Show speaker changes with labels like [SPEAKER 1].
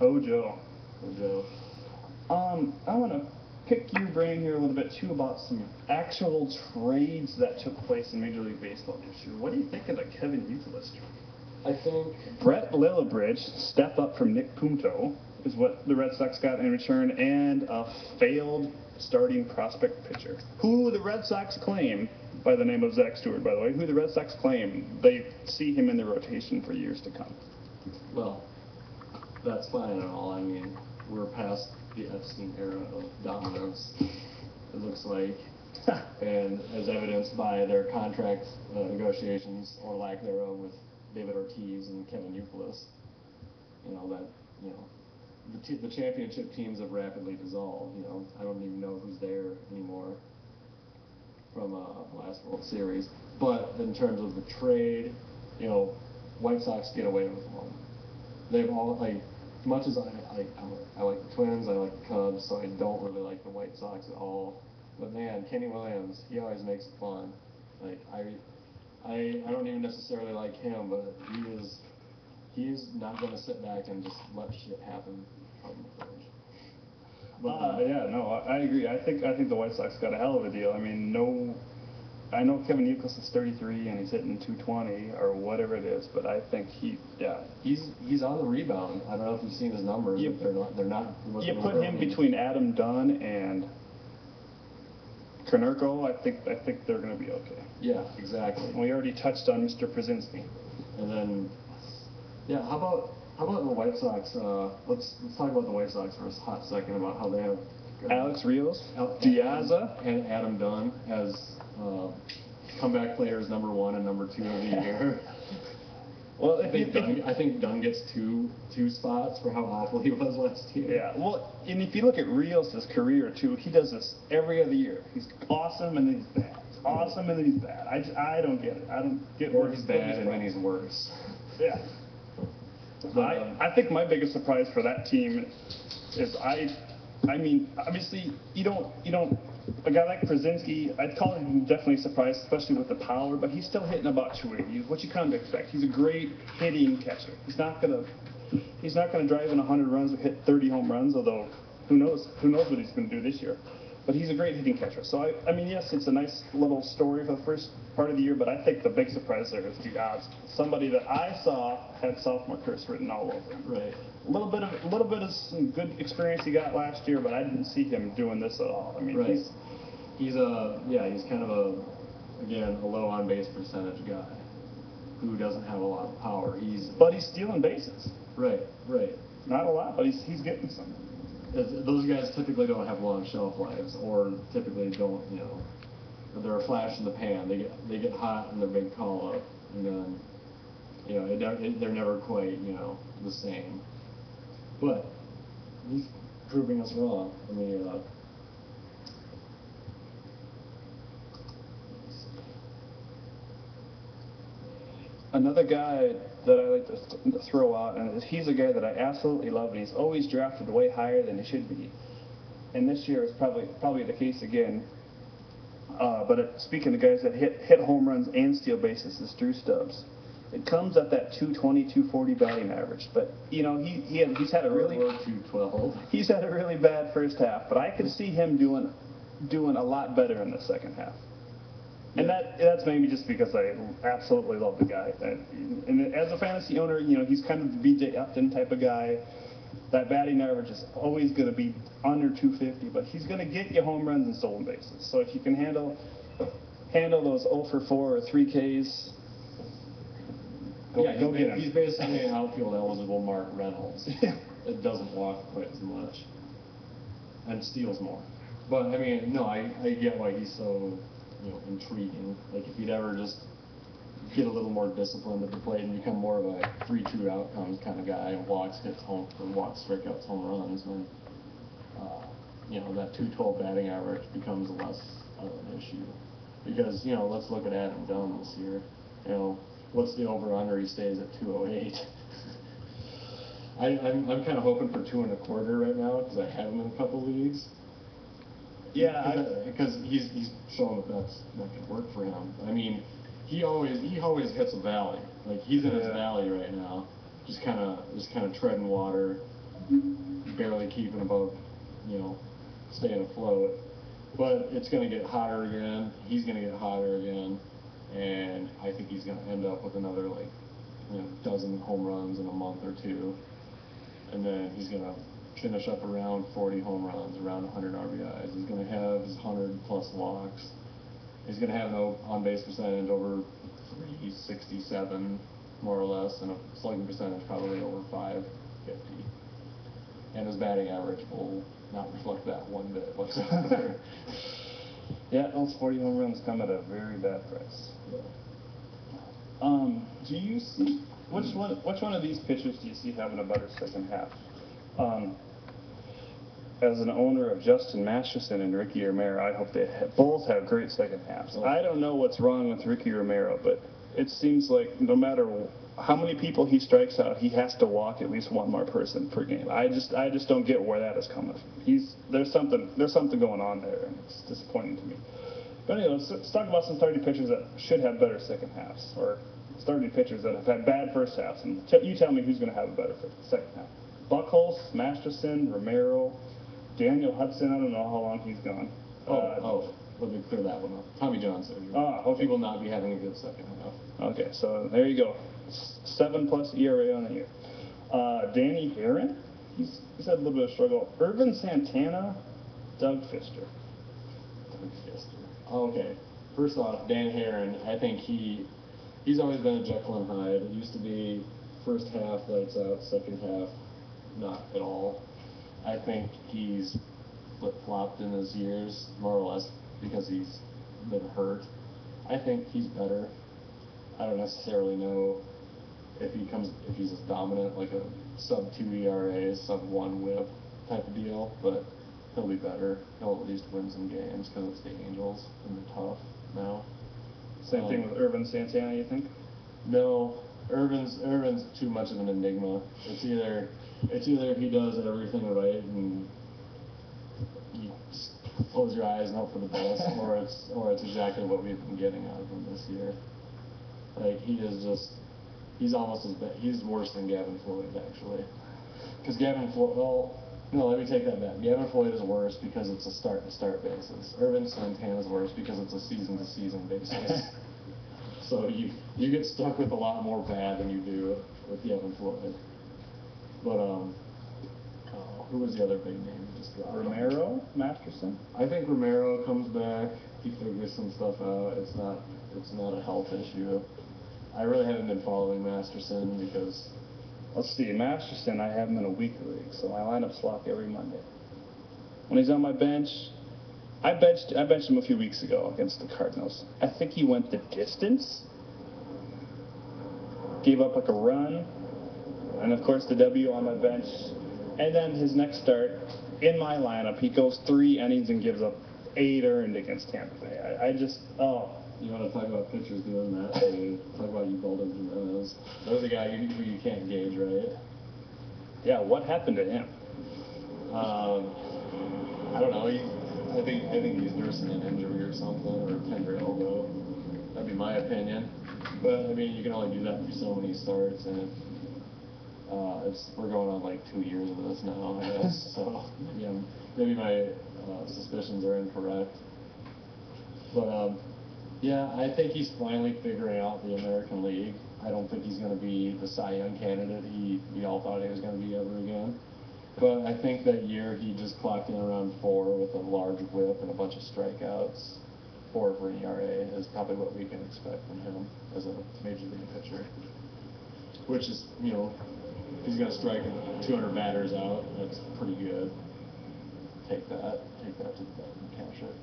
[SPEAKER 1] Oh, Joe.
[SPEAKER 2] Joe.
[SPEAKER 1] I want to pick your brain here a little bit too about some actual trades that took place in Major League Baseball this year. What do you think of the Kevin Youkilis trade?
[SPEAKER 2] I think
[SPEAKER 1] Brett Lillibridge, step up from Nick Punto, is what the Red Sox got in return, and a failed starting prospect pitcher, who the Red Sox claim, by the name of Zach Stewart, by the way, who the Red Sox claim they see him in the rotation for years to come.
[SPEAKER 2] Well, that's fine and all. I mean, we're past the Epstein era of dominance, it looks like, and as evidenced by their contract negotiations, or lack thereof, with David Ortiz and Kevin Youkilis. The championship teams have rapidly dissolved. I don't even know who's there anymore from last World Series. But in terms of the trade, White Sox get away with one. They've all, like, as much as I like the Twins, I like the Cubs, so I don't really like the White Sox at all. But man, Kenny Williams, he always makes it fun. Like, I don't even necessarily like him, but he is not going to sit back and just let shit happen from the fridge.
[SPEAKER 1] Yeah, no, I agree. I think the White Sox got a hell of a deal. I mean, I know Kevin Youkilis is 33 and he's hitting 220 or whatever it is, but I think
[SPEAKER 2] he's on the rebound. I don't know if you've seen his numbers. But they're not.
[SPEAKER 1] You put him between Adam Dunn and Konerko, I think they're going to be okay.
[SPEAKER 2] Yeah, exactly.
[SPEAKER 1] We already touched on Mr. Przinsky.
[SPEAKER 2] And then, yeah, how about the White Sox? Let's talk about the White Sox for a hot second, about how they have
[SPEAKER 1] Alex Rios, Diaza,
[SPEAKER 2] and Adam Dunn as comeback players #1 and #2 of the year.
[SPEAKER 1] Well,
[SPEAKER 2] I think Dunn gets two spots for how awful he was last year.
[SPEAKER 1] Yeah, well, and if you look at Rios' career too, he does this every other year. He's awesome and then he's bad. He's awesome and then he's bad. I don't get it. I don't get.
[SPEAKER 2] Or he's bad and then he's worse.
[SPEAKER 1] Yeah. I think my biggest surprise for that team is I mean, obviously you don't a guy like Przinsky, I'd call him definitely surprised, especially with the power, but he's still hitting about 280. What you kind of expect. He's a great hitting catcher. He's not gonna drive in 100 runs or hit 30 home runs, although who knows what he's gonna do this year. But he's a great hitting catcher. So I mean, yes, it's a nice little story for the first part of the year, but I think the big surprise there is Diaz, somebody that I saw had sophomore curse written all over him.
[SPEAKER 2] Right.
[SPEAKER 1] A little bit of some good experience he got last year, but I didn't see him doing this at all. I mean,
[SPEAKER 2] right. He's kind of a low on base percentage guy who doesn't have a lot of power.
[SPEAKER 1] But he's stealing bases.
[SPEAKER 2] Right.
[SPEAKER 1] Not a lot, but he's getting some.
[SPEAKER 2] Those guys typically don't have long shelf lives, or typically don't, they're a flash in the pan. They get hot in their big call up, and then, they're never quite, the same. But he's proving us wrong. I mean,
[SPEAKER 1] another guy that I like to throw out, and he's a guy that I absolutely love, and he's always drafted way higher than he should be. And this year is probably the case again. But speaking of guys that hit home runs and steal bases, is Drew Stubbs. It comes at that 220, 240 batting average, but he's had a really
[SPEAKER 2] 212.
[SPEAKER 1] He's had a really bad first half, but I could see him doing a lot better in the second half. And that's maybe just because I absolutely love the guy. And as a fantasy owner, he's kind of the B.J. Upton type of guy. That batting average is always going to be under 250, but he's going to get you home runs and stolen bases. So if you can handle those 0 for 4 or 3 Ks, go get him.
[SPEAKER 2] He's basically an outfield eligible Mark Reynolds. It doesn't walk quite as much and steals more. But I mean, no, I get why he's so intriguing. Like, if he'd ever just get a little more disciplined at the plate and become more of a 3 true outcomes kind of guy, and walks, strikeouts, home runs, then that 212 batting average becomes less of an issue. Because let's look at Adam Dunn this year. What's the over/under? He stays at 208. I'm kind of hoping for 2.25 right now because I have him in a couple leagues.
[SPEAKER 1] Yeah,
[SPEAKER 2] because he's shown that could work for him. I mean, he always hits a valley. Like, he's in his valley right now, just kind of treading water, barely keeping above, staying afloat. But it's going to get hotter again. He's going to get hotter again, and I think he's going to end up with another dozen home runs in a month or two, and then he's going to finish up around 40 home runs, around 100 RBIs. He's going to have his 100+ walks. He's going to have an on-base percentage over 367, more or less, and a slugging percentage probably over 550. And his batting average will not reflect that one bit whatsoever.
[SPEAKER 1] Yeah, those 40 home runs come at a very bad price. Do you see which one of these pitchers do you see having a better second half? As an owner of Justin Masterson and Ricky Romero, I hope they both have great second halves. I don't know what's wrong with Ricky Romero, but it seems like no matter how many people he strikes out, he has to walk at least one more person per game. I just don't get where that is coming from. There's something going on there, and it's disappointing to me. But anyway, let's talk about some starting pitchers that should have better second halves, or starting pitchers that have had bad first halves. And you tell me who's going to have a better second half. Buchholz, Masterson, Romero, Daniel Hudson. I don't know how long he's gone.
[SPEAKER 2] Let me clear that one up. Tommy John surgery.
[SPEAKER 1] Okay.
[SPEAKER 2] He will not be having a good second half.
[SPEAKER 1] Okay, so there you go. 7+ ERA on the year. Danny Herron, he's had a little bit of struggle. Irvin Santana, Doug Fister.
[SPEAKER 2] Okay. First off, Dan Herron, I think he's always been a Jekyll and Hyde. It used to be first half lights out, second half not at all. I think he's flip-flopped in his years, more or less, because he's been hurt. I think he's better. I don't necessarily know if he's as dominant, like a sub-2 ERA, sub-1 WHIP type of deal, but he'll be better. He'll at least win some games because it's the Angels and they're tough now.
[SPEAKER 1] Same thing with Irvin Santana, you think?
[SPEAKER 2] No, Irvin's too much of an enigma. It's either he does everything right and you just close your eyes and hope for the best, or it's exactly what we've been getting out of him this year. Like he's almost as bad. He's worse than Gavin Floyd actually, because Gavin Floyd. Well, no, let me take that back. Gavin Floyd is worse because it's a start-to-start basis. Irvin Santana is worse because it's a season-to-season basis. So you get stuck with a lot more bad than you do with Gavin Floyd. But who was the other big name you just dropped?
[SPEAKER 1] Romero, Masterson.
[SPEAKER 2] I think Romero comes back. He figures some stuff out. It's not a health issue. I really haven't been following Masterson because.
[SPEAKER 1] Let's see, Masterson, I have him in a weekly league, so my lineup's locked every Monday. When he's on my bench, I benched him a few weeks ago against the Cardinals. I think he went the distance, gave up like a run, and of course the W on my bench. And then his next start, in my lineup, he goes 3 innings and gives up 8 earned against Tampa Bay.
[SPEAKER 2] You want to talk about pitchers doing that? Talk about Ubaldo Jimenez. There's a guy who you can't gauge, right?
[SPEAKER 1] Yeah, what happened to him?
[SPEAKER 2] I don't know. I think he's nursing an injury or something, or a tender elbow. That'd be my opinion. But I mean, you can only do that for so many starts, and we're going on like 2 years of this now, I guess. So maybe my suspicions are incorrect. But yeah, I think he's finally figuring out the American League. I don't think he's going to be the Cy Young candidate we all thought he was going to be ever again. But I think that year he just clocked in around 4 with a large whip and a bunch of strikeouts. 4 for an ERA is probably what we can expect from him as a major league pitcher. Which is, if he's going to strike 200 batters out, that's pretty good. Take that to the bank and cash it.